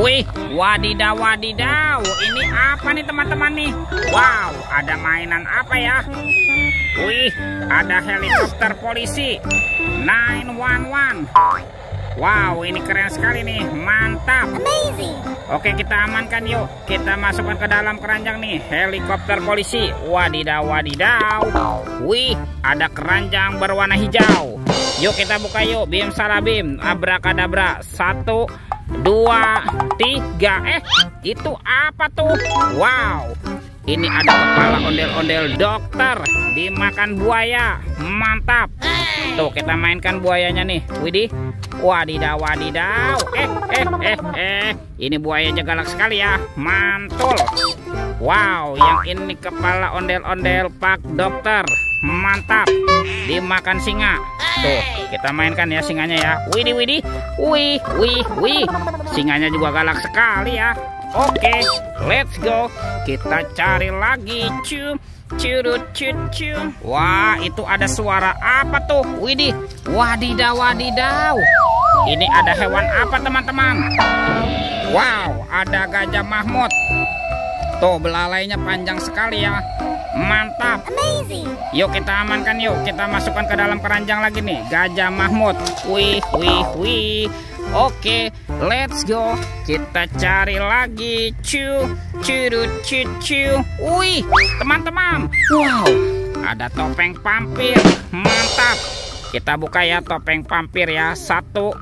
Wih, wadidaw wadidaw. Ini apa nih teman-teman nih? Wow, ada mainan apa ya? Wih, ada helikopter polisi 911. Wow, ini keren sekali nih, mantap. Amazing. Oke, kita amankan yuk. Kita masukkan ke dalam keranjang nih, helikopter polisi. Wadidaw wadidaw. Wih, ada keranjang berwarna hijau. Yuk kita buka yuk, bim salabim, abrakadabra. 1, 2, 3. Itu apa tuh? Wow, ini ada kepala ondel-ondel dokter dimakan buaya. Mantap. Tuh, kita mainkan buayanya nih. Widih. Wadidaw wadidaw. Ini buayanya galak sekali ya. Mantul. Wow, yang ini kepala ondel-ondel pak dokter. Mantap. Dimakan singa. Tuh, kita mainkan ya singanya ya. Widih widih. Wih. Singanya juga galak sekali ya. Oke, let's go. Kita cari lagi. Curut. Wah, itu ada suara apa tuh? Widih. Wadidaw wadidaw. Ini ada hewan apa teman-teman? Wow, ada gajah Mahmud. Tuh, belalainya panjang sekali ya. Mantap. Amazing. Yuk kita amankan yuk. Kita masukkan ke dalam keranjang lagi nih, gajah Mahmud. Wih. Oke, let's go. Kita cari lagi. Curut. Wih, teman-teman. Wow, ada topeng vampir. Mantap. Kita buka ya topeng vampir ya. 1,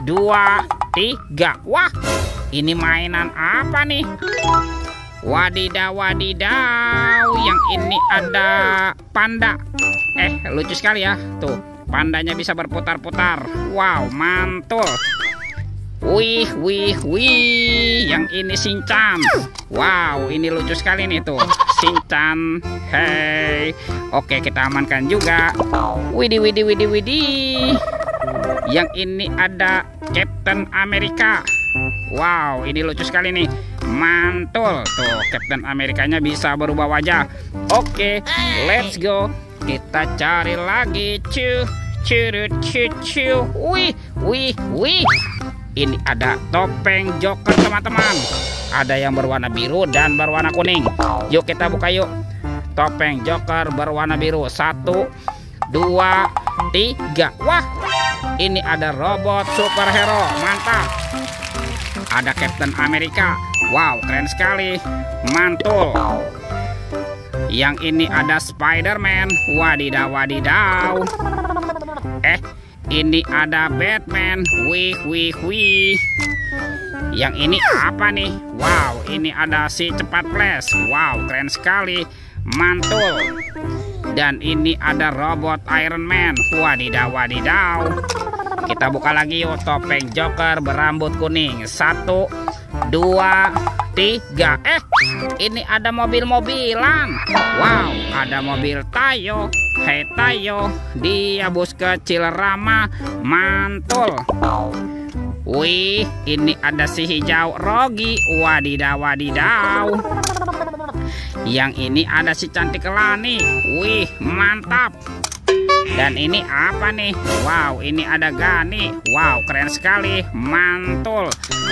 2, 3. Wah, ini mainan apa nih? Wadidaw wadidaw. Yang ini ada panda. Lucu sekali ya. Tuh, pandanya bisa berputar-putar. Wow, mantul. Wih. Yang ini Shinchan. Wow, ini lucu sekali nih tuh, Shinchan. Hey. Oke, kita amankan juga. Widih. Yang ini ada Captain America. Wow, ini lucu sekali nih. Mantul. Tuh, Captain Amerikanya bisa berubah wajah. Oke, let's go. Kita cari lagi. Curut. Wih. Ini ada topeng Joker teman-teman. Ada yang berwarna biru dan berwarna kuning. Yuk kita buka yuk. Topeng Joker berwarna biru. 1, 2, 3. Wah, ini ada robot superhero. Mantap. Ada Captain America. Wow, keren sekali. Mantul. Yang ini ada Spider-Man. Wadidaw wadidaw. Ini ada Batman. Wih. Yang ini apa nih? Wow, ini ada si cepat flash. Wow, keren sekali. Mantul. Dan ini ada robot Iron Man. Wadidaw wadidaw. Kita buka lagi yuk topeng Joker berambut kuning. 1, 2, 3. Ini ada mobil-mobilan. Wow, ada mobil Tayo. Hey Tayo, dia bus kecil ramah. Mantul. Wih, ini ada si hijau Rogi. Wadidaw wadidaw. Yang ini ada si cantik Lani. Wih, mantap. Dan ini apa nih? Wow, ini ada Gani. Wow, keren sekali. Mantul.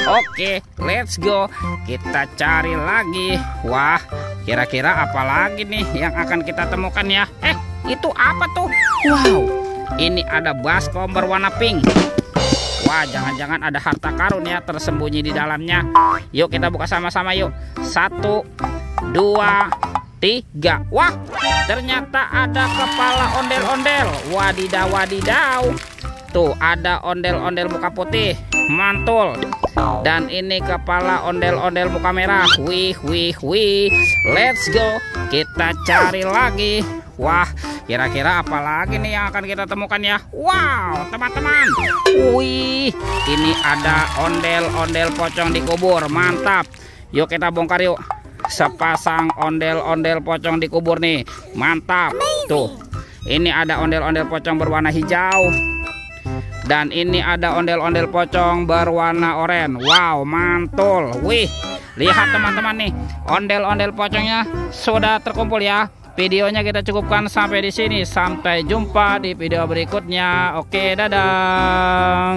Oke, let's go. Kita cari lagi. Wah, kira-kira apa lagi nih yang akan kita temukan ya? Itu apa tuh? Wow, ini ada baskom berwarna pink. Wah, jangan-jangan ada harta karun ya tersembunyi di dalamnya. Yuk kita buka sama-sama yuk. 1, 2, 3. Wah, ternyata ada kepala ondel-ondel. Wadidaw wadidaw. Tuh, ada ondel-ondel muka putih. Mantul. Dan ini kepala ondel-ondel muka merah. Wih. Let's go. Kita cari lagi. Wah, kira-kira apa lagi nih yang akan kita temukan ya? Wow, teman-teman. Wih, ini ada ondel-ondel pocong dikubur. Mantap. Yuk kita bongkar yuk. Sepasang ondel-ondel pocong dikubur nih. Mantap. Tuh, ini ada ondel-ondel pocong berwarna hijau. Dan ini ada ondel-ondel pocong berwarna oranye. Wow, mantul. Wih, lihat teman-teman nih, ondel-ondel pocongnya sudah terkumpul ya. Videonya kita cukupkan sampai di sini. Sampai jumpa di video berikutnya. Oke, dadah.